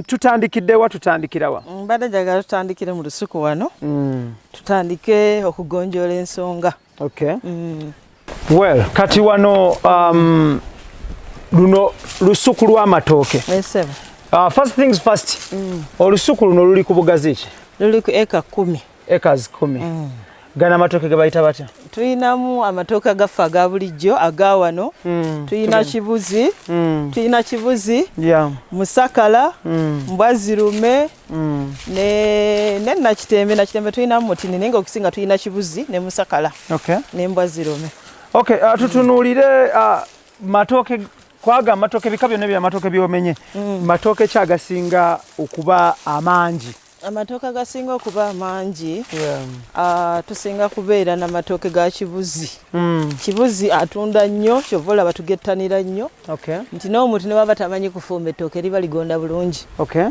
tutandikiddewa tutandikirawa mbadde njagala tutandikire mu lusuku wano tutandike okugonjoola ensonga. Okay. Well, kati wano luno lusuku lw'amatooke. First things first, olusuku luno luli ku bugazi ki? Luli ku eka 10. Acres 10. Gana amatooke ge bayita batya? Tulinamu amatooke agaffe aga bulijjo aga wano. Tulina kibuzi. Tulina kibuzi. Musakala. Mbwazirume. Ne nakitembe. Nakitembe tulinamu mutini naye ng'okusinga tulina kibuzi ne musakala. Okay. Ne mbwazirume. Okay, tutunuulire matooke kwaga amatooke bika byonna bya matooke byomenye. Matooke ki agasinga okuba amangi? Amatooke agasinga okuba amangi tusinga kubeera n'amatooke ga kibuzi. Kibuzi atunda nnyo kyova olaba tugettanira nnyo. Okay. Nti n'omuntu ne baba tamanyi kufumba ettooke liba ligonda bulungi. Okay.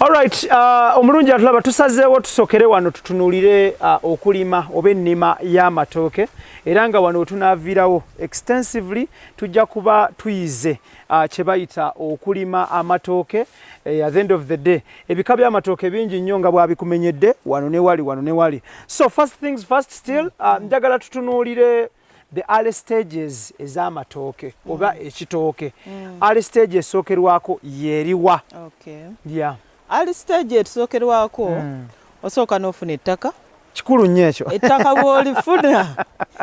Alright, omulungi atulaba tusazeewo tusokere wano tutunuulire okulima oba ennima y'amatooke era nga wano tunaaviirawo extensively tujja kuba tuyize kye bayita okulima amatooke. At the end of the day ebika by'amatooke bingi nnyo nga bwabikumenyedde wano ne wali. So first things first still njagala tutunuulire the early stages ez'amatooke oba ekitooke. Early stage esookerwako yeeriwa? Okay. Yeah. Early stage etusookerwako osooka n'ofuna ettaka. Kikulu nnyo ekyo. Ettaka bw'olifuna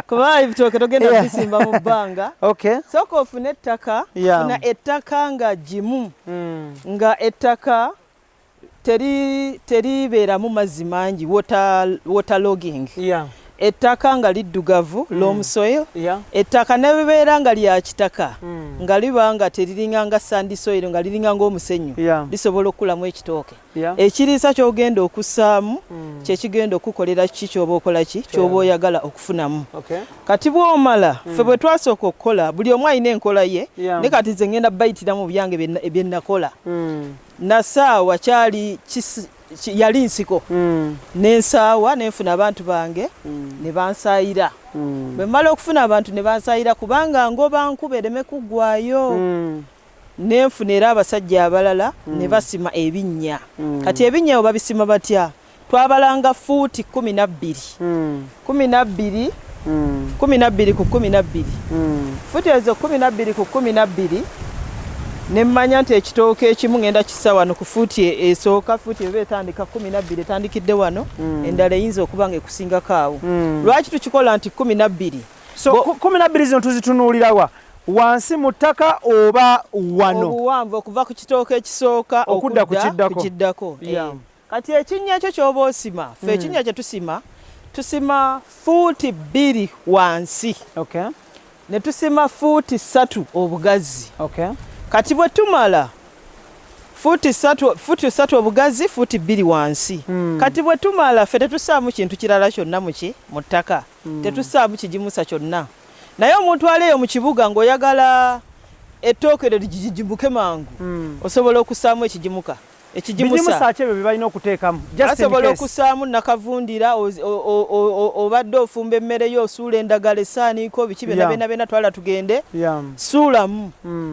kuba ebitooke togenda bisimba mu bbanga. Okay. Sooka ofune ettaka. Funa ettaka nga gimu. Nga ettaka teribeeramu mazzi mangi, water logging. Yeah. Ettaka nga liddugavu, loam soil. Ettaka ne bibeera nga lya kitaka nga liba nga teriringa nga sandy soil nga liringa ng'omusenyu lisobola okukulamu ekitooke. Ekiriisa ky'ogenda okussaamu kye kigenda okukolera ki ky'oba okola ki ky'oba oyagala okufunamu. Kati bw'omala ffe bwe twasooka okukola buli omu alina enkola ye ne kati nze ngenda bayitiramu byange bye nakola. Nasaawa yali nsiko n'ensaawa nenfuna abantu bange ne bansaayira. Bwe mmala okufuna abantu ne bansaayira kubanga ngoba nkuba ereme kuggwayo nenfuna era abasajja abalala ne basima ebinnya. Kati ebinnya bwe babisima batya? Twabalanga fuuti 12 ku 12 fuuti ezo 12 ku 12 nemmanya nti ekitooke ekimu ngenda kissa wano ku fuuti esooka fuuti eba etandika 12 etandikidde wano endala eyinza okuba nga ekusingako awo. Lwaki tukikola nti 12? So 12 zino tuzitunuulirawa wansi mu ttaka oba wano? Obuwanvu okuva ku kitooke ekisooka okudda ku kiddako. Kati ekinnya ekyo ky'oba osima ffe ekinnya kye tusima fuuti 2 wansi. Okay. Ne tusima fuuti 3 obugazi. Okay. Kati bwe tumala fuuti 3 obugazi fuuti 2 wansi. Kati bwe tumala ffe tetussaamu kintu kirala kyonna mu ttaka. Tetussaamu kigimusa kyonna. Naye omuntu aleeyo mu kibuga ng'oyagala ettooke lyo ligibuke mangu osobola okussaamu ekigimuka. Ekigimusa kye bye balina okuteekamu. Asobola okussaamu nakavundira obadde ofumba emmere yo osuula endagala esaaniiko biki byonna twala tugende suulamu.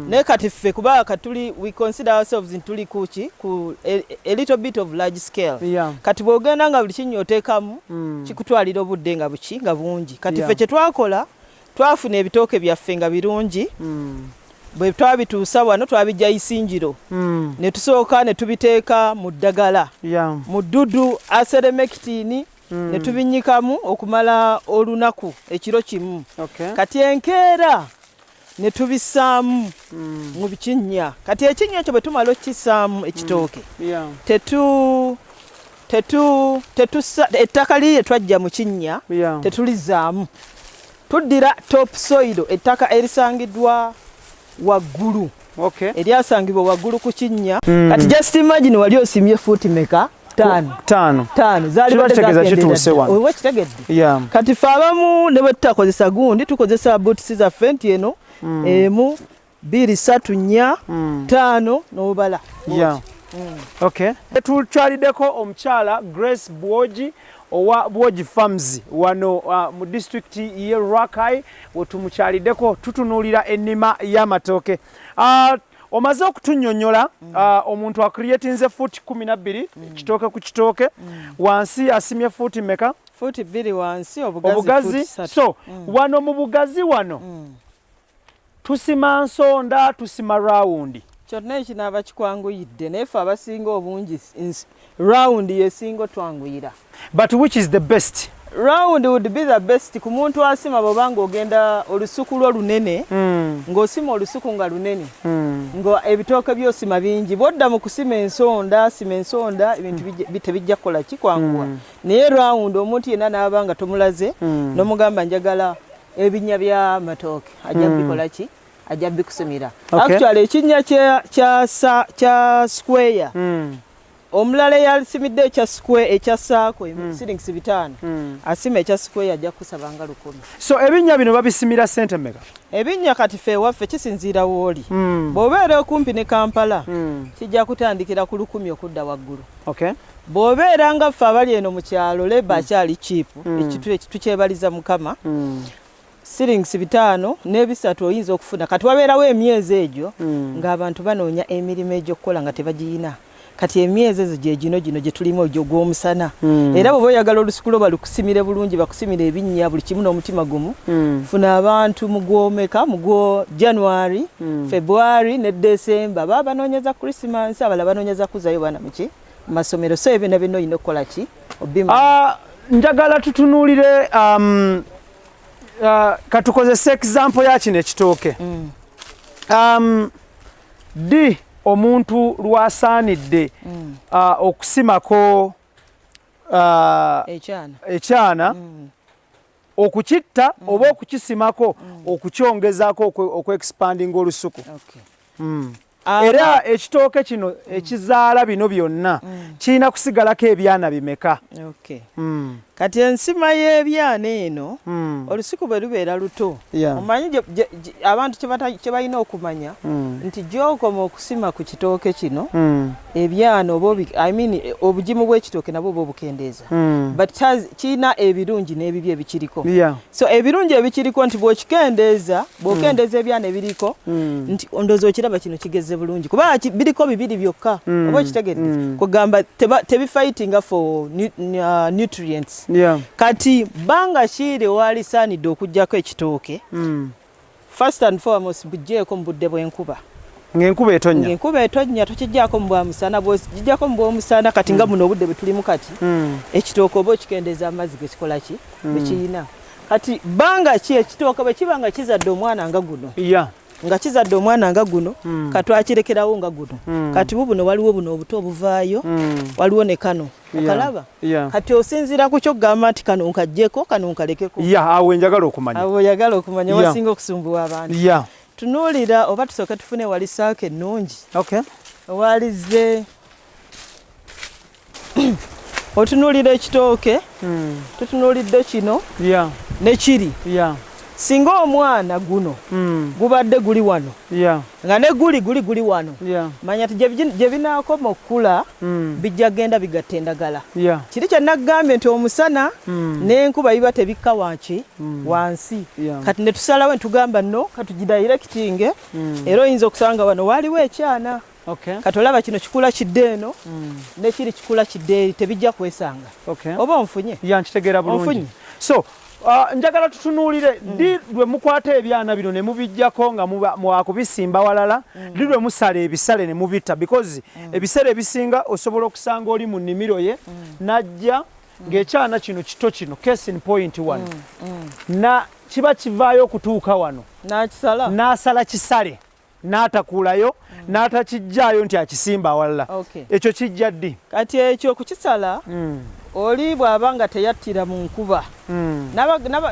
Naye kati ffe kuba katuli we consider ourselves ntuli kuki ku a little bit of large scale. Kati bw'ogenda nga buli kinnya oteekamu kikutwalira obudde nga bungi. Kati ffe kye twakola twafuna ebitooke byaffe nga birungi. Bwe twabituusa wano twabijja isinjiro ne tusooka ne tubiteeka mu ddagala mu ddudu aseremekitini ne tubinyikamu okumala olunaku ekiro kimu. Kati enkeera ne tubissaamu mu bikinnya. Kati ekinnya ekyo bwe tumala okukissaamu ekitooke ettaka liri twajja mu kinnya tetulizaamu. Tuddira top soil ettaka erisangiddwa waggulu. Eryasangibwa waggulu ku kinnya. Kati just imagine wali osimye fuuti meka? 5 zali kati ffe abamu ne bwe tutakozesa gundi tukozesa boots zaffe nti eno 1 2 3 4 5 n'obala. Okay. Tukyaliddeko omukyala Grace Bwogi owa Bwogi Farms wano mu district ye Rakai wetumukyaliddeko tutunuulira ennima y'amatooke. omaze okutunnyonnyola omuntu acreatinze foot 12 kitooke ku kitooke wansi asimye foot meka foot 2 wansi obugazi so wano mu bugazi wano tusima nsonda tusima round kyonna ekinaaba kikwanguyidde naye ffe abasinga obungi round yesinga twanguyira. But which is the best? Round would be the best ku muntu asima bobanga ogenda olusuku lwo lunene ng'osima olusuku nga lunene ngo ebitooke byosima bingi bodda mu kusima ensonda ebintu tebijja kukola kikwanguwa naye round omuntu yenna n'abanga tomulaze n'omugamba njagala ebinya bya matooke ajja bikola ki ajja bikusumira actually ekinnya kya square omulala yasimidde ekya square ekya saako shillings 5 asima ekya square ajja kusabanga 10. So ebinnya bino babisimira sente meka? Ebinnya kati fe waffe kisinziira wooli bw'obeera okumpi ne Kampala kijja kutandikira ku 10 okudda waggulu. Okay. Bw'obeera nga ffe abali eno mu kyalo leba akyali cheap ekitu kyebaliza mukama shillings 5 n'ebisatu oyinza okufuna kati wabeerawo emyezi egyo ng'abantu banoonya emirimu egy'okukola nga tebagiyina. Kati emyezi ezo gye gino gye tulimu ogwo gw'omusana era bw'oba oyagala olusuku lwo balukusimire bulungi bakusimire ebinnya buli kimu n'omutima gumu funa abantu mu gwomeka mu gwo January February ne December baba banoonyeza Christmas abala banoonyeza kuzayo bana muki masomero so ebyo nabyo oyina okukola ki obima njagala tutunuulire katukozesa example ya kino ekitooke di omuntu lwasaanidde okusimako ekyana okukitta oba okukisimako okukyongezaako okwexpandinga olusuku. Era ekitooke kino ekizaala bino byonna kirina kusigalako ebyana bimeka? Kati ensima y'ebyana eno olusuku bwe lubeera luto omanyi abantu kye balina okumanya nti gy'okoma okusima ku kitooke kino ebyana obugimu bw'ekitooke nabwo oba obukendeeza but kirina ebirungi n'ebibi ebikiriko. So ebirungi ebikiriko nti bw'okikendeeza ebyana ebiriko nti ondooza okiraba kino kigeze bulungi kuba biriko bibiri byokka oba okitegeereza kugamba tebifightinga for nutrients. Kati banga kiri wali saanidde okujjako ekitooke first and foremost bujjeeko mu budde bw'enkuba ng'enkuba etonnya tokijjaako mu bwamusana bw'ogijjako mu bw'omusana kati nga muno obudde bwe tulimu kati ekitooke oba okikendeeza amazzi ge kikola ki bwe kirina kati banga ki ekitooke bwe kiba nga kizadde omwana nga guno nga kizadde omwana nga guno katwakirekerawo nga guno kati buno waliwo buno obuto obuvaayo waliwo ne kano okalaba kati osinziira ku kyogamba nti kano nkajjeko kano nkalekeko awo njagala okumanya awo oyagala okumanya wasinga okusumbuwa abantu tunuulira oba tusooke tufune wali saako ennungi walize otunuulira ekitooke tutunuulidde kino ne kiri singa omwana guno gubadde guli wano nga ne guli wano manya ti gye binaakoma okukula bijja genda bigatta endagala kiri kye nagambye nti omusana n'enkuba biba tebikka wansi kati ne tusalawo netugamba no katugidayirekitinge era oyinza okusanga wano waaliwo ekyana kati olaba kino kikula kidde eno nekiri kikula kidde eri tebijja kwesanga oba onfunye nkitegeera bulungi so njagala tutunuulire ddi lwe mukwata ebyana bino ne mubijjako nga mwakubisimba walala ddi lwe musala ebisale ne mubita because ebiseera ebisinga osobola okusanga oli mu nnimiro ye najja ng'ekyana kino kito kino case in point one na kiba kivaayo okutuuka wano n'asala kisale n'atakuulayo n'atakijjaayo nti akisimba awalala ekyo kijja ddi kati ekyo kukisala oli bw'aba nga teyattira mu nkuba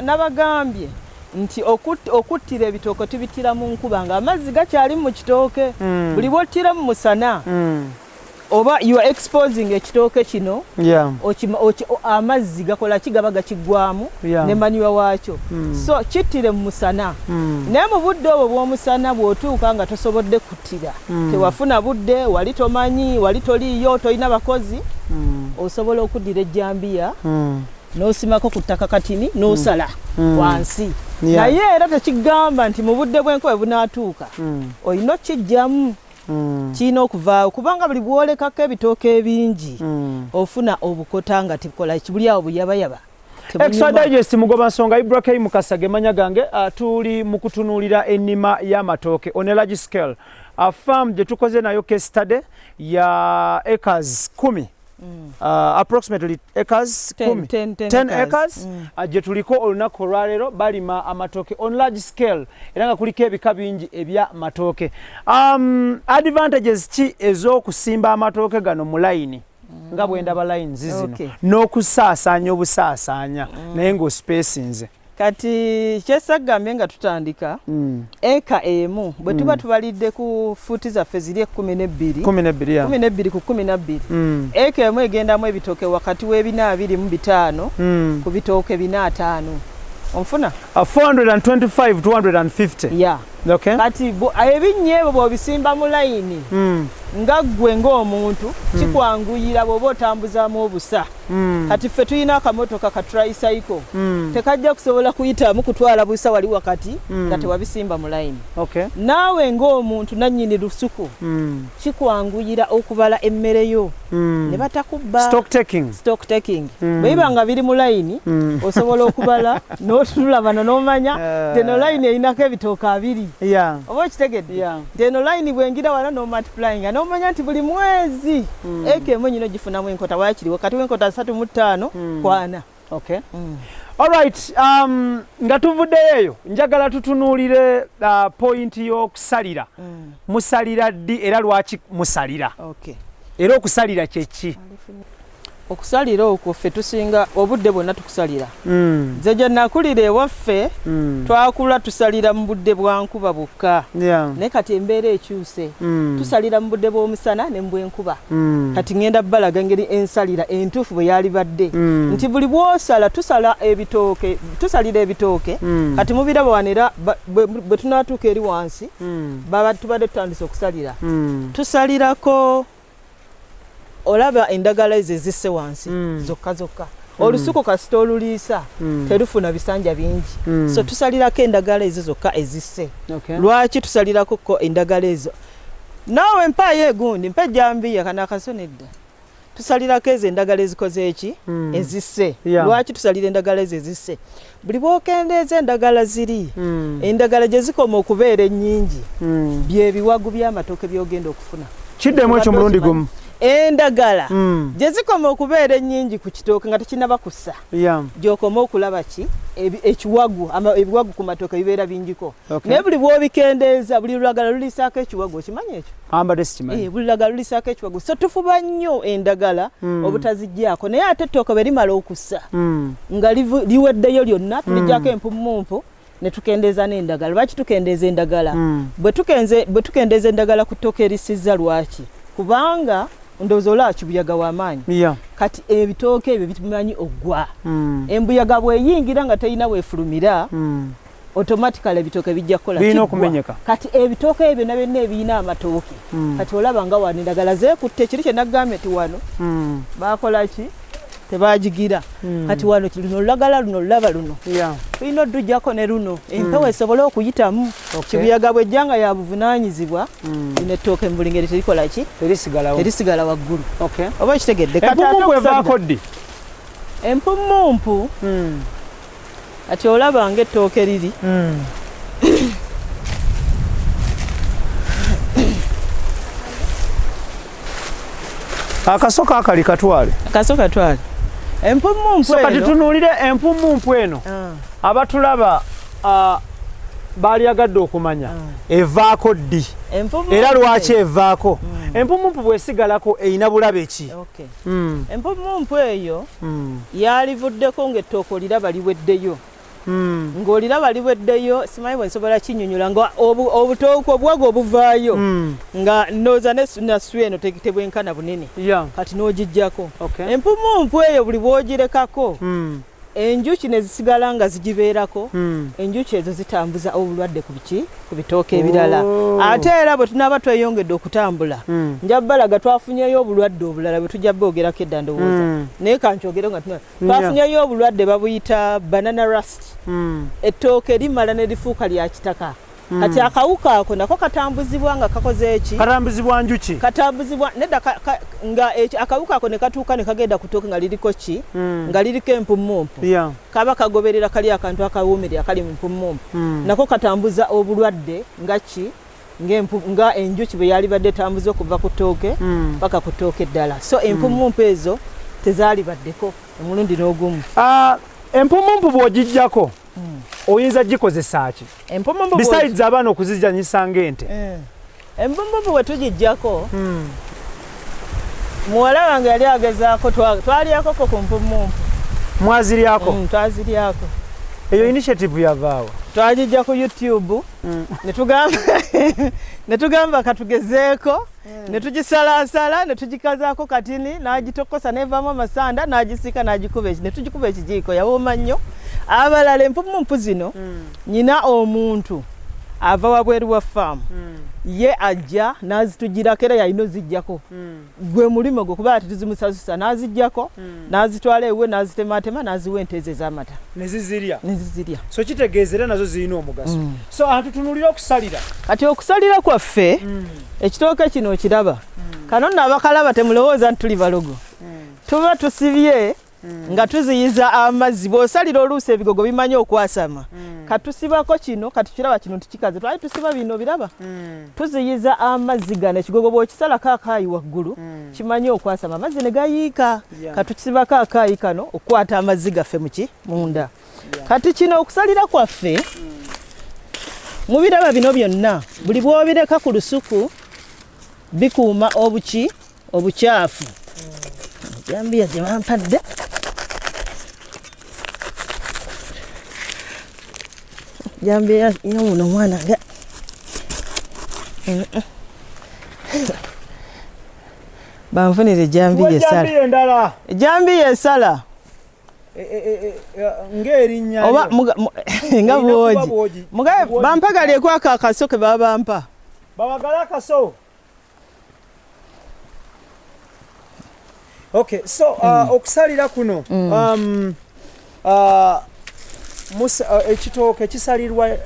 nabagambye nti okuttira ebitooke tubittira mu nkuba nga amazzi gakyali mu kitooke buli bw'ottira mu musana oba you are exposing ekitooke kino amazzi gakola kigaba gakiggwamu ne manywa waakyo so kittire mu musana naye mu budde obwo bw'omusana bw'otuuka nga tosobodde kuttira tewafuna budde wali tomanyi wali toliiyo tolina bakozi osobola okuddira ejjambiya n'osimako ku ttaka katini n'osala wansi naye era tekigamba nti mu budde bw'enkuba bunaatuuka olina okkijjamu Kino okuvaawo kubanga buli bwolekako ebitooke ebingi ofuna obukota nga tikola kibuli awo buyabayaba. Extra Digest mugoba nsonga Ibrahim Kasage manya gange tuli mu kutunuulira ennima y'amatooke on a large scale. A farm gye tukoze nayo case study ya acres 10. Approximately acres 10 acres gye tuliko olunaku olwaleero balima amatooke on large scale era nga kuliko ebika bingi ebya matooke. Advantages ki ez'okusimba amatooke gano mu layini nga bwendaba lines zino n'okusaasaanya obusaasaanya naye ng'ospacinze. Kati kyesagambye nga tutandika eka emu bwe tuba tubalidde ku fuuti zaffe ziri 12 ku 12 eka emu egendamu ebitooke wakati w'ebina25 ku bitooke bina5 onfuna 425 250 Okay. Kati ebinyeebo bw'obisimba mu layini nga ggwe ng'omuntu kikwanguyira bw'oba otambuzaamu obusa. Kati ffe tulina akamotoka ka tricycle tekajja kusobola kuyitamu kutwala busa wali wakati nga tewabisimba mu layini. Naawe ng'omuntu nannyini lusuku kikwanguyira okubala emmere yo ne batakubba stock taking. Bwe biba nga biri mu layini osobola okubala n'otulabana n'omanya teno layini erinako ebitooke 2. Oba okitegedde eno line bwengira wala no multiplying n'omanya nti buli mwezi eka emu nyino gifunamu enkota waakiri wakati w'enkota 35 kwana. Alright, nga tuvuddeyo eyo njagala tutunuulire point y'okusalira. Musalira ddi era lwaki musalira? Era okusalira kye ki? Okusalira okwo ffe tusinga obudde bwonna tukusalira. Nze gye nakulira ewaffe twakula tusalira mu budde bwa nkuba bwokka. Naye kati embeera ekyuse tusalira mu budde bw'omusana ne mu bw'enkuba. Kati ngenda bbalaga engeri ensalira entuufu bwe yali badde nti buli bw'osala tusalira ebitooke kati mubiraba wano era bwe tunaatuuka eri wansi tubadde tutandise okusalira tusalirako olaba endagala ezo ezisse wansi zokka olusuku kasita oluliisa terufuna bisanja bingi so tusalirako endagala ezo zokka ezisse. Lwaki tusalirako endagala ezo? Naawe mpaayo egundi mpa ejjambiya kana akasonedda tusalirako ezo endagala ezikoze eki ezisse. Lwaki tusalira endagala ezo ezisse? Buli bwokendeeza endagala ziri endagala gye zikoma okubeera ennyingi byebiwagu by'amatooke by'ogenda okufuna. Kiddemu ekyo mulundi gumu. Endagala gye zikoma okubeera ennyingi ku kitooke nga tekinaba kussa gy'okoma okulaba ki ekiwagu ebiwagu ku matooke bibeera bingiko. Naye buli bw'obikendeeza buli lulagala luliisaako ekiwagu. Okimanyi ekyo? Ambadde sikimanyi. Buli lulagala luliisaako ekiwagu. So tufuba nnyo endagala obutaziggyako naye ate ettooke bwe limala okussa nga liweddeyo lyonna tulijjako empumumpu ne tukendeeza n'endagala. Lwaki tukendeeza endagala? Bwe tukendeeza endagala ku ttooke erisizza lwaki? Kubanga ndowooza olaba kibuyaga w'amaanyi. Kati ebitooke ebyo bimanyi oggwa. Embuyaga bw'eyingira nga terina weefulumira automatically ebitooke bijja kukola birina okumenyeka. Kati ebitooke ebyo byonna byonna ebirina amatooke kati olaba nga wano endagala zeekutte kiri kye naggambye ti wano baakola ki? Tebagigira. Kati wano luno lulagala luno lulaba luno tulina oddujjako ne luno empewo esobole okuyitamu. Kibuyaga bw'ejjanga ya buvunaanyizibwa lino ettooke mu buli ngeri terikola ki? Terisigala waggulu. Oba okitegedde? Empumumpu evaako ddi? Empumumpu kati olaba ng'ettooke liri akaso kaakali katwale. Empumumpu eno. Kati tunuulire empumumpu eno abatulaba baalyagadde okumanya evaako ddi era lwaki evaako. Empumumpu bw'esigalako eyina bulabe ki? Empumumpu eyo yalivuddeko ng'ettooke oliraba liweddeyo. Ng'oliraba liweddeyo simanyi bwe nsobola kinnyonnyola nga obutooke obwago obuvaayo nga ndowooza nassu eno tebwenkana bunene kati n'ogijjako. Empumumpu eyo buli bw'ogirekako enjuki ne zisigala nga zigibeerako enjuki ezo zitambuza obulwadde ku bitooke ebirala. Ate era bwe tunaaba tweyongedde okutambula nja balaga twafunyeyo obulwadde obulala bwe tujja boogerako edda ndowooza naye kankyogere nga twafunyeyo obulwadde babuyita banana rust. Ettooke limala ne lifuuka lya kitaka kati akawuka ako nako katambuzibwa nga kakoze eki katambuzibwa njuki katambuzibwa nedda nga akawuka ako ne katuuka ne kagenda kutooke nga liriko ki nga liriko empumumpu kaba kagoberera kali akantu akawuumirira kali mu mpumumpu nako katambuza obulwadde nga ki nga enjuki bwe yali badde tambuza okuva ku ttooke paka ku ttooke eddala so empumumpu ezo tezaali baddeko omulundi n'ogumu empumumpu bw'ogijjako oyinza gikozesa ki besides abaana okuzijanyisa ng'ente empumumpu bwe tugijjako muwala wange yali agezaako twalyakoko ku mpumumpu mwaziryako twaziryako eyo initiative yavaawa twagijja ku YouTube ne tugamba katugezeeko ne tugisalaasala ne tugikazaako katini n'agitokosa n'evaamu amasanda n'agisiika n'agikuba ne tugikuba ekijiiko yawooma nnyo abalala empumumpu zino nyina omuntu ava wabweru wa faamu ye ajja n'azitugirako era yalina ozijjako gwe mulimo gwe kuba ati tuzimusasusa n'azijjako n'azitwala ewe n'azitematema n'aziwa ente ezo ez'amata nezizirya so kitegeeza era nazo zirina omugaso so tutunulira okusalira kati okusalira kwaffe ekitooke kino okiraba kano nno abakalaba temulowooza nti tuli balogo tuba tusibye nga tuziyiza amazzi bw'osalira oluusi ebigogo bimanyi okwasama katusibako kino katukiraba kino tukikaze twali tusiba bino biraba tuziyiza amazzi gano ekigogo bw'okisalako akaayi waggulu kimanyi okwasama amazzi ne gayiika katukisibako akaayi kano okukwata amazzi gaffe muki munda kati kino okusalira kwaffe mu biraba bino byonna buli bw'obireka ku lusuku bikuuma obukyafu jambiya gye bampadde jambiya yomuno omwana nga banfunire jambiya esala ng'erinnya oba nga bwogi mugabe bampagalieko ako akaso ke babampa babagala akaso. Okay, so okusalira kuno ekitooke kisalirwa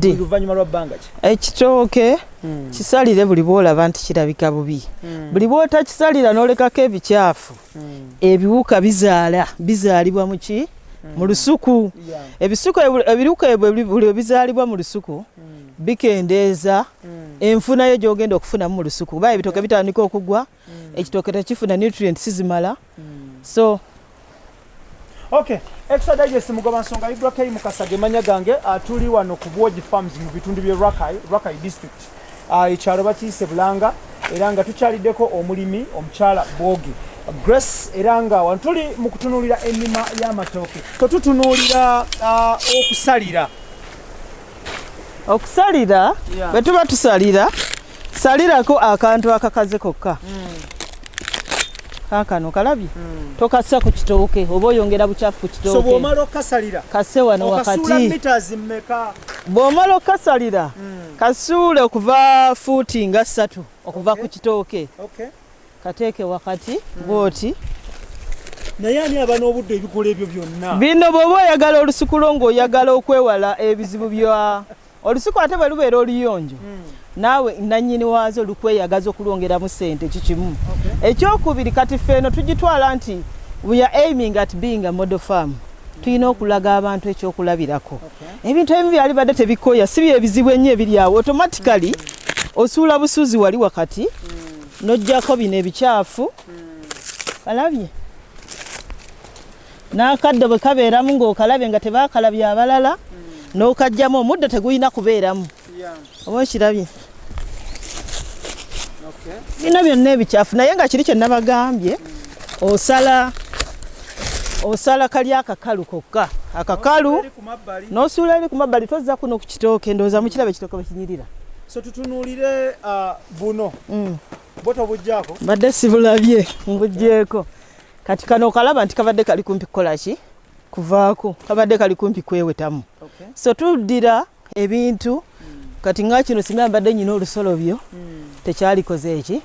oluvannyuma lwa bbanga ki? Ekitooke kisalire buli bw'olaba nti kirabika bubi buli bw'otakisalira n'olekako ebikyafu ebiwuka bizaalibwa mu ki? Mu lusuku. Ebiwuka buli bizaalibwa mu lusuku bikendeeza enfuna yo gy'ogenda okufunamu mu lusuku kuba ebitooke bitandika okugwa ekitooke tekifuna nutrients zimala so okay extra digest mugoba nsonga Ibrahim Mukasage manya gange tuli wano ku Bwogi Farms mu bitundu bye Rakai district ekyalo bakiyise Bulanga era nga tukyaliddeko omulimi omukyala Bwogi Grace era nga wantuli mu kutunuulira ennima y'amatooke tutunuulira okusalira bwe tuba tusalira salirako akantu akakaze kokka kakano kalabye tokassa ku kitooke oba oyongera bukyafu ku kitooke so bw'omala okasalira kasse wano wakati okasuula meters mmeka bw'omala okasalira kasuule okuva fuuti nga 3 okuva ku kitooke kateeke wakati bw'oti naye ani aba n'obudde ebikola ebyo byonna bino bw'oba oyagala olusuku lwo ng'oyagala okwewala ebizibu bya olusuku ate bwe lubeera oluyonjo naawe nannyini waazo lukweyagaza okulwongeramu ssente kikimu ekyokubiri kati ffeeno tugitwala nti we are aiming at being a model farm tulina okulaga abantu ekyokulabirako ebintu ebimu byali badde tebikoya si byebizibu ennyo ebiri awo automatically osuula busuuzi wali wakati n'oggyako bino ebikyafu kalabye n'akadde bwe kabeeramu ng'okalabye nga tebaakalabye abalala n'okajjamu omuddo tegulina kubeeramu oba okirabye bino byonna ebikyafu naye nga kiri kye nabagambye osala kali akakalu kokka akakalu n'osuula eri ku mabbali tozza kuno ku kitooke ndowooza mukiraba ekitooke bwekinyirira so tutunuulire buno boto bujjaako badde sibulabye mbugjeeko kati kano okalaba nti kabadde kali kumpi kukola ki kuvaako kabadde kali kumpi kwewetamu so tuddira ebintu kati nga kino singa mbadde nyina olusolobyo tekyalikoze eki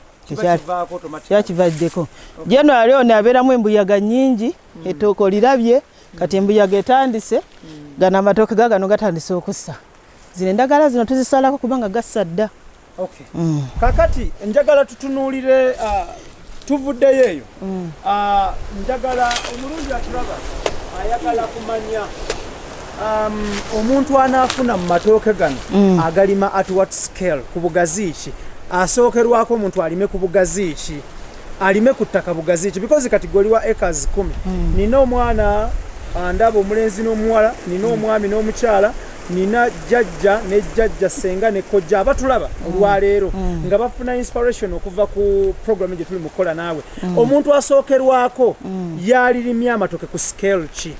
kyakivaddeko January ono abeeramu embuyaga nnyingi ettooke olirabye kati embuyaga etandise gano amatooke gagano gatandise okussa zino endagala zino tuzisalako kubanga gasadda. Okay. Kakati njagala tutunuulire tuvuddeyo eyo. Njagala omulungi atulaba ayagala kumanya omuntu anaafuna mu matooke gano agalima at what scale ku bugazi ki asookerwako omuntu alime ku bugazi ki alime ku ttaka bugazi ki because kategori wa acres 10 nina omwana ndaba omulenzi n'omuwala nina omwami n'omukyala nina jjajja ne jjajja senga ne kojja abatulaba olwaleero nga bafuna inspiration okuva ku program gye tuli mu kukola naawe omuntu asookerwako yalirimya amatoke ku scale ki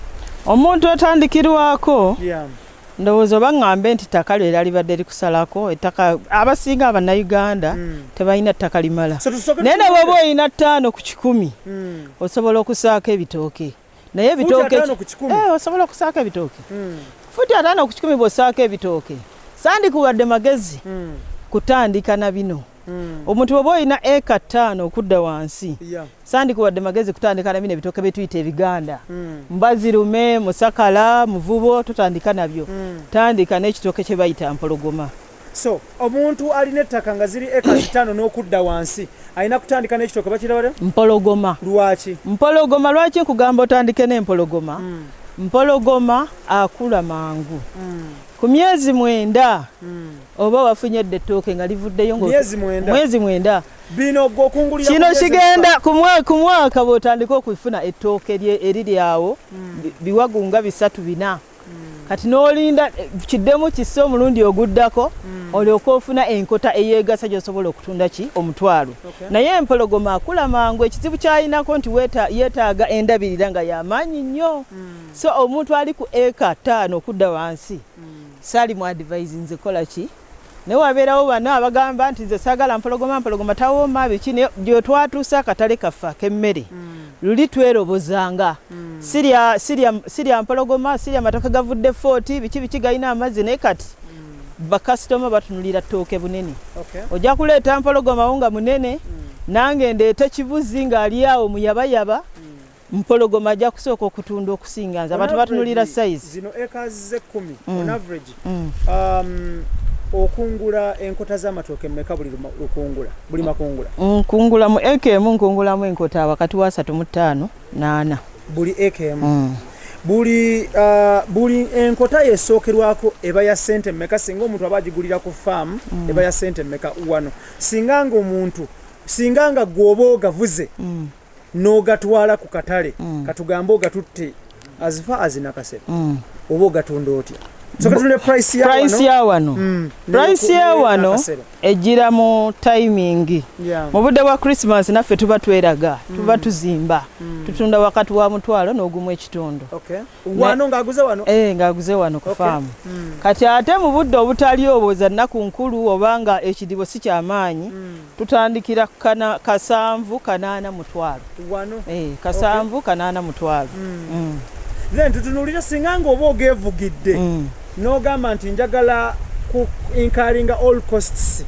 omuntu otandikirwako ndowooza oba ŋŋambe nti ttaka lyo era libadde likusalako ettaka abasinga abannayuganda tebalina ttaka limala naye ne bw'oba olina 5 ku 10 osobola okusaako ebitooke naye ebitooke osobola okusaako ebitooke futi 5 ku 10 bw'osaako ebitooke sandikuwadde magezi kutandika na bino omuntu bw'oba olina eka 5 okudda wansi sandikuwadde magezi kutandika na bino ebitooke bye tuyita ebiganda Mbazirume, Musakala, Muvubo tutandika nabyo tandika n'ekitooke kye bayita mpologoma. So omuntu alina ettaka nga ziri eka 5 n'okudda wansi alina kutandika n'ekitooke bakirabale mpologoma. Lwaki mpologoma? Lwaki nkugamba otandike n'empologoma? Mpologoma akula mangu ku myezi 9 oba wafunyedde ettooke nga livuddeyo mwezi 9 bino gokungulira kino kigenda ku mwaka bw'otandika okufuna ettooke eriri awo biwagunga 3-4 kati n'olinda kiddemu kisse omulundi oguddako olyoka ofuna enkota eyeegasa gy'osobola okutunda omutwalo. Naye empologoma akula mangu ekizibu ky'alinako nti yeetaaga endabirira nga y'amaanyi nnyo. So omuntu ali ku eka 5 okudda wansi saali mu advise nze kola ki naye wabeerawo bano abagamba nti nze saagala mpologoma tawooma biki gye twatuusa akatale kaffe ak'emmere luli twerobozanga sirya mpologoma sirya matoke gavudde 40 biki galina amazzi naye kati bakasitoma batunulira ttooke bunene. Ojja kuleeta mpologoma wo nga munene nange ndeete kibuzi ng'ali awo muyabayaba mpologoma ajja kusooka okutunda okusinga nze abantu batunulira size. Zino acres 10 on average okungula enkota z'amatooke mmeka buli makungula? Nkungula mu eka emu nkungulamu enkota wakati wa 3 na 4 buli eka emu. Buli enkota yesookerwako eba ya ssente mmeka singa omuntu aba agigulira ku farm eba ya ssente mmeka wano singa nga gwoba ogavuze n'ogatwala ku katale katugambe ogatutte azifa azinakasera oba ogatunda otya? Price ya wano ejjira mu timing. Mu budde bwa Christmas naffe tuba tweraga tuba tuzimba tutunda wakati wa mutwalo n'ogumu ekitundu. Wano ng'aguze wano? Ng'aguze wano ku faamu. Kati ate mu budde obutali obwoza nnaku nkulu obanga ekidibo si kyamaanyi tutandikira kasanvu 8 mutwalo. Kasanvu 8 mutwalo. Then tutunulira singa ng'oba ogeevugidde n'ogamba nti njagala ku incurring all costs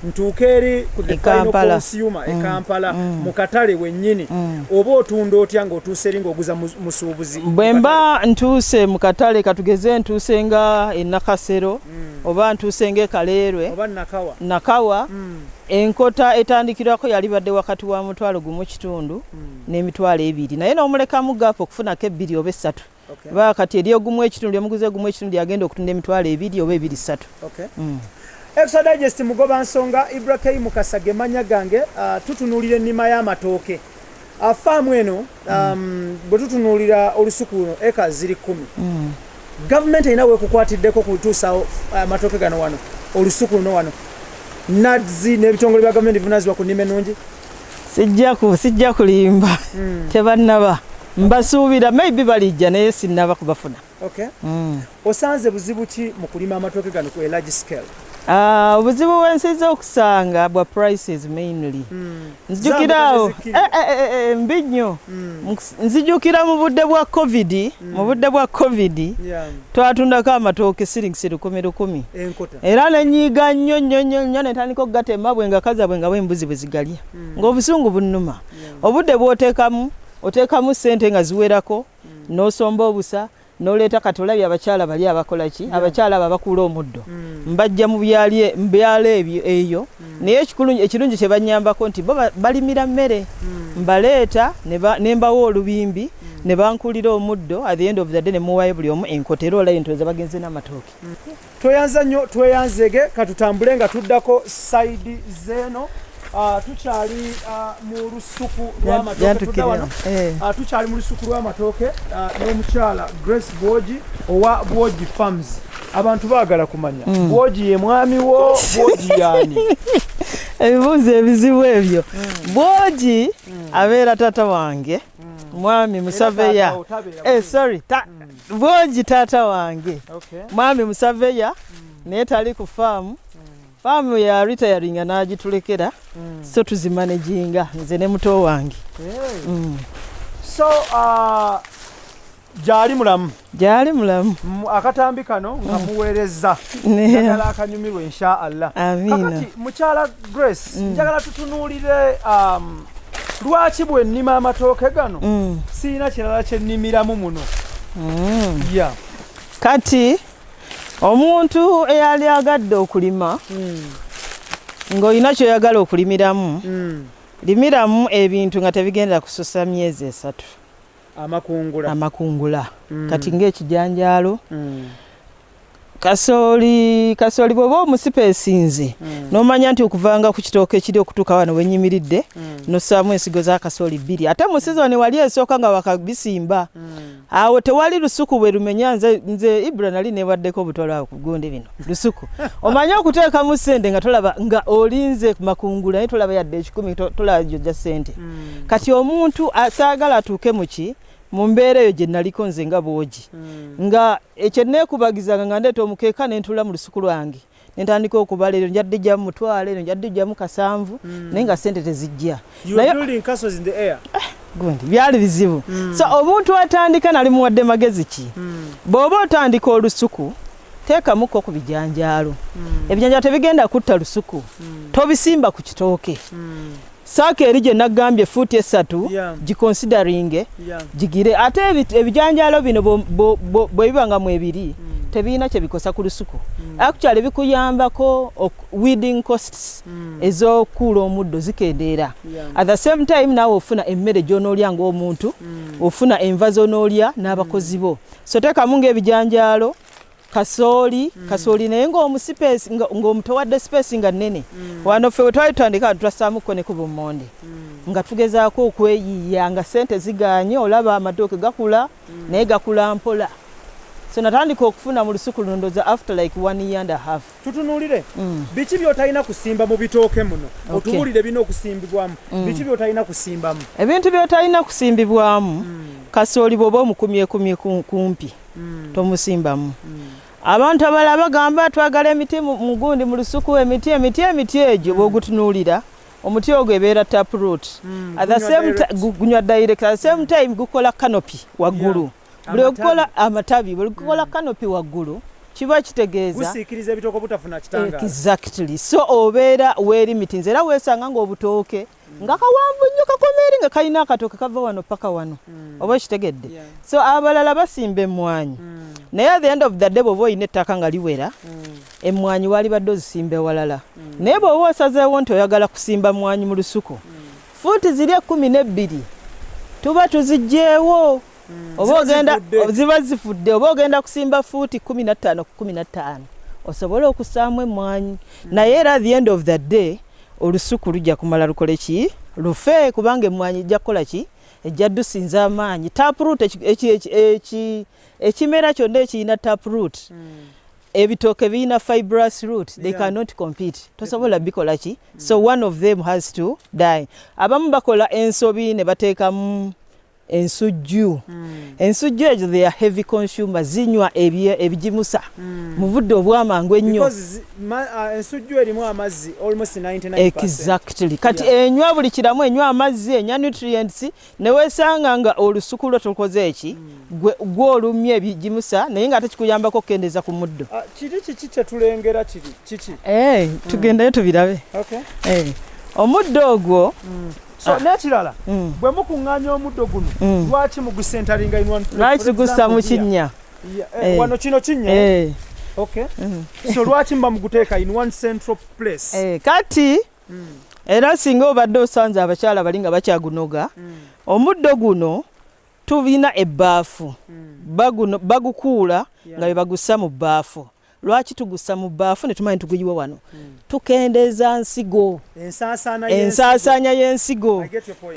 ntuuka eri ku the final consumer Kampala mu katale wennyini oba otunda otya ng'otuuse eri ng'oguza musuubuzi? Bwe mba ntuuse mu katale katugeze ntuuse nga Nakasero oba ntuuse nga Kaleerwe oba Nakawa enkota etandikirako yali badde wakati wa mutwalo gumu kitundu n'emitwalo 2 naye n'omulekamu gaapo okufunako 2 oba 3 kati eri ogumu ekitundu emuguze gumu ekitundu yagenda okutunda emitwalo 2 oba 2-3. Extra Digest mugoba nsonga Ibrahim Kasage manya gange tutunuulira ennima y'amatooke faamu eno bwe tutunuulira olusuku luno eka ziri 10 gavumenti erina weekukwatiddeko kutuusawo amatooke gano wano olusuku luno wano NADS n'ebitongole bya gavumenti bivunaanyizibwa ku nnima ennungi? Sijja kulimba tebannaba mbasuubira maybe balijja naye sinnaba kubafuna. Osanze buzibu ki mu kulima amatooke gano ku large scale? Obuzibu bwensiza okusanga bwa prices mainly. Nzijukirawo mbi nnyo. Nzijukira mu budde bwa covid twatundako amatooke shillings 10 era nenyiga nnyo netandika okugatema bwenga kaza bwenga bw'embuzi bwe zigalya ng'obusungu bunnuma. Obudde bw'oteekamu ssente nga ziwerako n'osomba obusa n'oleeta kati olabye abakyala bali abakola ki abakyala abo abakuula omuddo mbajja mu byalo eyo naye ekirungi kye bannyambako nti bo balimira mmere mbaleeta ne mbawa olubimbi ne bankulira omuddo at the end of the day ne muwaayo buli omu enkotero olayo ntoza bagenze n'amatooke. Tweyanza nnyo tweyanzege katutambule nga tuddako sayidi zeeno. Tukyali mu lusuku lw'amatooke tudda wano. Tukyali mu lusuku lw'amatooke n'omukyala Grace Bwogi owa Bwogi Farms. Abantu baagala kumanya Bwogi ye mwami wo, Bwogi yaani? Ebibuuzo ebizibu ebyo. Bwogi abeera taata wange mwami Musaveya. Bwogi taata wange mwami Musaveya naye tali ku faamu. Faamu ya retiring n'agitulekera so tuzimanaginga nze ne muto wange. So gyali mulamu akatambi kano nga muweereza njagala akanyumirwe insha Allah. Kakati mukyala Grace njagala tutunuulire lwaki bwe nnima amatooke gano siina kirala kye nnimiramu muno. Kati omuntu eyali agadde okulima ng'olina ky'oyagala okulimiramu limiramu ebintu nga tebigenda kususa myezi 3 amakungula kati ng'ekijanjaalo kasooli bw'oba omusipa esinze n'omanya nti okuvanga ku kitooke ekiri okutuuka wano wenyimiridde n'ossaamu ensigo za kasooli 2 ate mu sizoni wali esooka nga wakabisimba awo tewali lusuku bwe lumenya nze Ibra nali newaddeko obutwala kugonde bino lusuku omanye okuteekamu ssente nga tolaba nga olinze ku makungula naye tolaba yadde 10 tolaba jjojja ssente kati omuntu asaagala atuuke muki mu mbeera eyo gye naliko nze nga Bwogi nga ekyo neekubagizanga nga ndeeta omukeeka ne ntula mu lusuku lwange ne ntandika okubala eryo njadde ejjamu mutwalo eryo njadde ejjamu 7 naye nga ssente tezijja. Gundi byali bizibu. So omuntu atandika nali muwadde magezi ki bw'oba otandika olusuku teekamuko ku bijanjaalo ebijanjaalo tebigenda kutta lusuku tobisimba ku kitooke. Saaka eri gye nagambye fuuti 3 giconsidering gigire ate ebijanjaalo bino bwe biba nga mu ebiri tebiina kye bikosa ku lusuku. Actually bikuyambako weeding costs ez'okuula omuddo zikendeera. At the same time naawe ofuna emmere gy'onoolya ng'omuntu ofuna enva z'onoolya n'abakozi bo. So teekamu ng'ebijanjaalo kasooli naye ng'omusipe ng'omutowadde space nga nnene wano ffe we twali tutandika twassaamuko ne ku bummonde nga tugezaako okweyiiya nga ssente zigaanye olaba amatooke gakula naye gakula mpola. So natandika okufuna mu lusuku luno ndowooza after like 1 year and a half. Tutunuulire biki by'otalina kusimba mu bitooke muno otubuulire bina okusimbibwamu biki by'otalina kusimbamu? Ebintu by'otalina kusimbibwamu kasooli bw'oba omukumye kumpi tomusimbamu. Abantu abalala bagamba twagala emiti mu gundi mu lusuku emiti egyo bw'ogutunuulira omuti ogwo ebeera taproot at the same time gunywa direct at the same time gukola canopy waggulu. Buli okukola amatabi buli kukola canopy waggulu kiba kitegeeza gusiikiriza ebitooke butafuna kitangaala. Exactly. So obeera weerimitinze era weesanga ng'obutooke nga kawanvu nnyo kakomeeri nga kalina akatooke kava wano paka wano oba kitegedde. So abalala basimba emmwanyi naye at the end of the day bw'oba olina ettaka nga liwera emmwanyi wali badde ozisimba ewalala naye bw'oba osazeewo nti oyagala kusimba mmwanyi mu lusuku fuuti ziri 12 tuba tuziggyeewo oba ogenda ziba zifudde oba ogenda kusimba fuuti 15 ku 15 osobola okussaamu emmwanyi naye era at the end of the day olusuku lujja kumala lukole ki lufe kubanga emmwanyi ejja kukola ki ejja dusinza amaanyi. Taproot ekimera kyonna ekirina taproot ebitooke birina fibrous root they cannot compete tosobola bikola ki so one of them has to die. Abamu bakola ensobi ne bateekamu ensujju ensujju ezo they are heavy consumers zinywa ebijimusa mu budde obwamangu ennyo ensujju erimu amazzi almost 99%. Exactly. Kati enywa buli kiramu enywa amazzi enya nutrients ne weesanga nga olusuku lwo tukoze eki gwe olumye ebijimusa naye nga tekikuyambako okukendeza ku muddo. Kiki kyetulengera kiki tugendayo tubirabe. Omuddo ogwo so n'ekirala bwe mukuŋŋaanya omuddo guno lwaki mugusentaringa in one place? Lwaki tugussa mu kinnya wano kino kinye okay so lwaki mba muguteeka in one central place kati era singa obadde osanze abakyala balinga bakyagunoga omuddo guno tubina ebbaafu bagukuula nga bebagussa mu bbaafu. Lwaki tugussa mu bbaafu ne tumanyi tuguyiwa wano tukendeeza nsigo ensaasaanya y'ensigo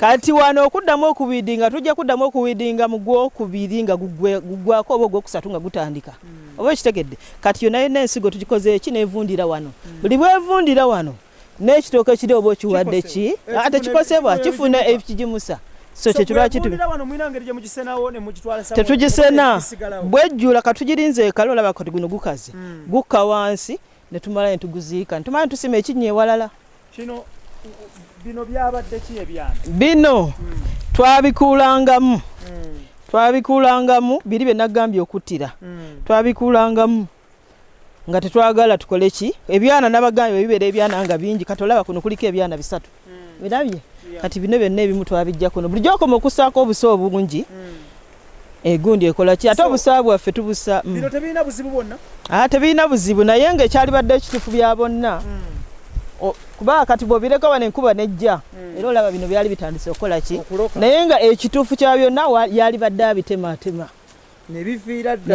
kati wano okuddamu okubiidinga tujja kuddamu okubiidinga mu gwokubiri nga guggwako oba ogwokusatu nga gutandika oba ekitegedde kati yonna yonna ensigo tugikoze eki nevundira wano buli bwevundira wano n'ekitooke ekiri oba okiwadde ki ate kikosebwa kifuna ekigimusa so kyekirwaki tetugisena bwejjula katugirinze ekalo olaba kati guno gukaze gukka wansi ne tumala ne tuguziika tumanyi tusima ekinnya ewalala bino byabadde ki ebyana bino twabikuulangamu biri bye nagambye okuttira twabikuulangamu nga tetwagala tukole ki ebyana n'abagambye bibeera ebyana nga bingi kati olaba kuno kuliko ebyana 3 birabye kati bino byonna ebimu twabijja kuno bulijjo okoma okusaako obusa obungi egundi ekola ki ate obusa bwaffe tubusa bino tebirina buzibu bwonna tebirina buzibu naye ng'ekyali badde ekituufu bya bonna kuba kati bw'obireka wano enkuba nejja era olaba bino byali bitandise okukola ki naye nga ekituufu kya byonna yali badde abitematema ne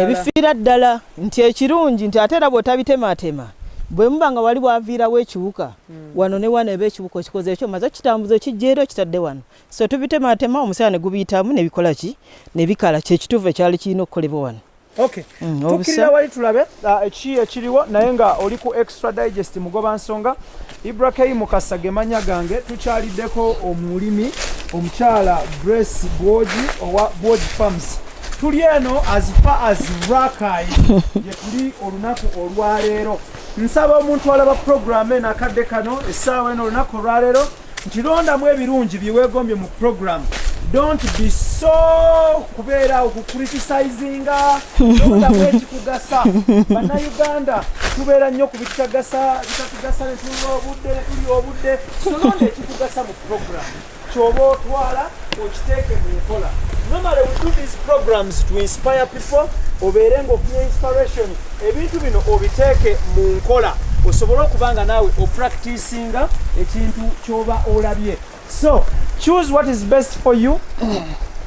bifiira ddala nti ekirungi nti ate era bw'otabitematema bwe muba nga wali bwaviirawo ekiwuka wano ne wano eba ekiwuka okikoze ekyo maze kitambuza ekijjeero kitadde wano so tubitematema omusana ne gubiyitamu ne bikola ki ne bikala kyekituufu ekyali kirina okukolebwa wano okay tukkirira wali tulabe eki ekiriwo naye nga oli ku extra digest mugoba nsonga Ibrahim Mukasa gemanya gange tukyaliddeko omulimi omukyala Grace Gwoji owa Gwoji Farms tuli eno as far as Rakai ye tuli olunaku olwaleero nsaba omuntu alaba program eno akadde kano essaawa eno olunaku olwaleero nti londamu ebirungi byeweegombye mu program don't be so kubeera okukriticizinga londamu ekikugasa bannayuganda tubeera nnyo ku bitatugasa ne tuli obudde so londa ekikugasa mu program kyoba otwala okiteeke mu nkola. Normally we do these programs to inspire people obeere ng'ofunye inspiration ebintu bino obiteeke mu nkola osobole okubanga naawe opracticinga ekintu kyoba olabye so choose what is best for you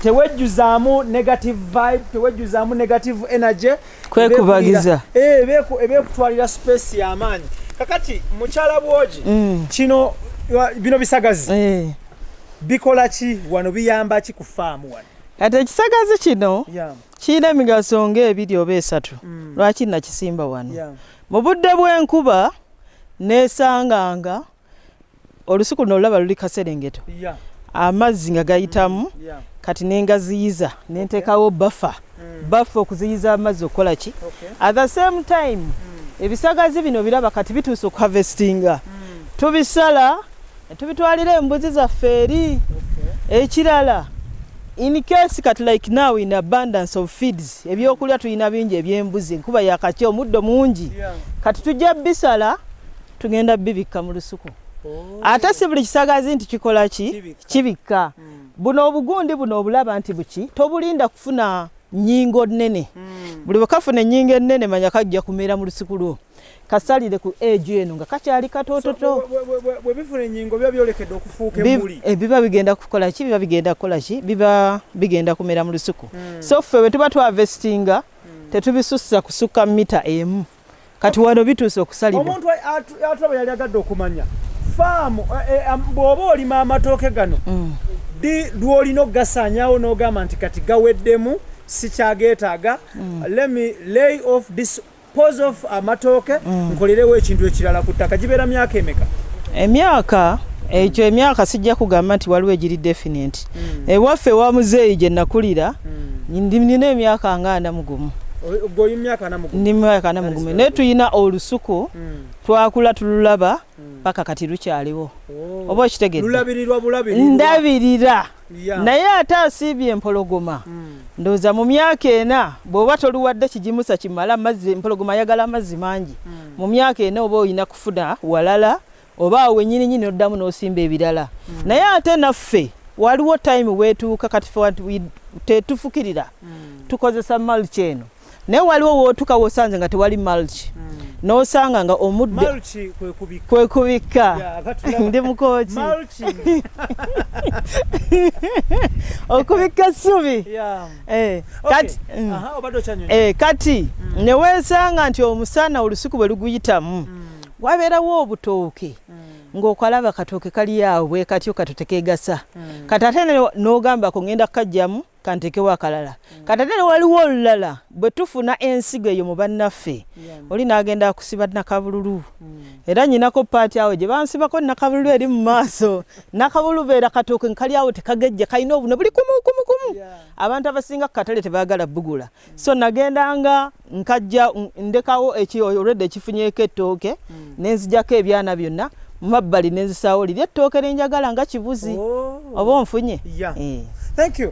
tewejjuzaamu negative vibe tewejjuzaamu negative energy kwekubagiza ebeekutwalira space y'amaanyi kakati mukyala Bwoji kino bino bisagazi bikola ki wano biyamba ki ku faamu wano ate ekisagazi kino kirina emigaso ng'ebiri oba 3 lwaki nakisimba wano mu budde bw'enkuba neesanganga olusuku nolaba luli Kaserengeto amazzi nga gayitamu kati nengaziyiza nenteekawo buffer okuziyiza amazzi okukola ki at the same time ebisagazi bino biraba kati bituuse okuharvestinga tubisala tubitwalira embuzi zaffe eri ekirala in case kati like now in abundance of feeds ebyokulya tulina bingi ebyembuzi enkuba yakatya omuddo mungi kati tujja bisala tugenda bibikka mu lusuku ate si buli kisagazi nti kikola ki kibikka buno obugundi buno obulaba nti buki tobulinda kufuna nnyingo nnene buli bwekafuna ennyingo ennene manya kajja kumera mu lusuku lwo kasalire ku age eno nga kakyali katototo bwe bifuna ennyingo biba byolekedde okufuuka emmuli biba bigenda kukola ki biba bigenda kukola ki biba bigenda kumera mu lusuku so ffe bwe tuba twavestinga tetubisussa kusukka mita emu kati wano bituuse okusalibwa omuntu atulaba yali agadde okumanya faamu bw'oba olima amatooke gano lw'olina okugasaanyawo n'ogamba nti kati gaweddemu sikyageetaaga let me lay off this pose of amatooke nkolerewo ekintu ekirala ku ttaka gibeera myaka emeka emyaka sijja kugamba nti waliwo egiri definite ewaffe wa muzeeyi gye nakulira nina emyaka nga 41 ndi myaka 41 naye tuyina olusuku twakula tululaba paka kati lukyaliwo oba okitegedde ndabirira naye ate asiibye empologoma ndowooza mu myaka ena bw'oba toluwadde kigimusa kimala amazzi empologoma ayagala amazzi mangi mu myaka ena oba olina kufuna walala oba awe nnyininyini oddamu n'osimba ebirala naye ate naffe waliwo time weetuuka kati tetufukirira tukozesa mulch eno naye waliwo wootuka wosanze nga tewali mulch n'osanga nga omuddo kwe kubikka ndi mukooki okubikka ssubi kati ne weesanga nti omusana olusuku bwe luguyitamu wabeerawo obutooke ng'okalaba katooke kali awo bwe katyo katotekeegasa kati ate n'ogamba ko ngenda kukajjamu kantekewo akalala kati ate waliwo olulala bwe tufuna ensigo eyo mu bannaffe oli n'agenda kusiba nakabululu era nyinako paati awo gye bansibako nakabululu eri mu maaso nakabululu beera katooke kali awo tekagejja kalina obune buli kumu abantu abasinga ku katale tebaagala bbugula so nagendanga nkajja ndekawo olwedde ekifunyeeko ettooke nenzijjako ebyana byonna mabbali nenzisaawo liri ettooke lenjagala nga kibuzi oba onfunye Thank you.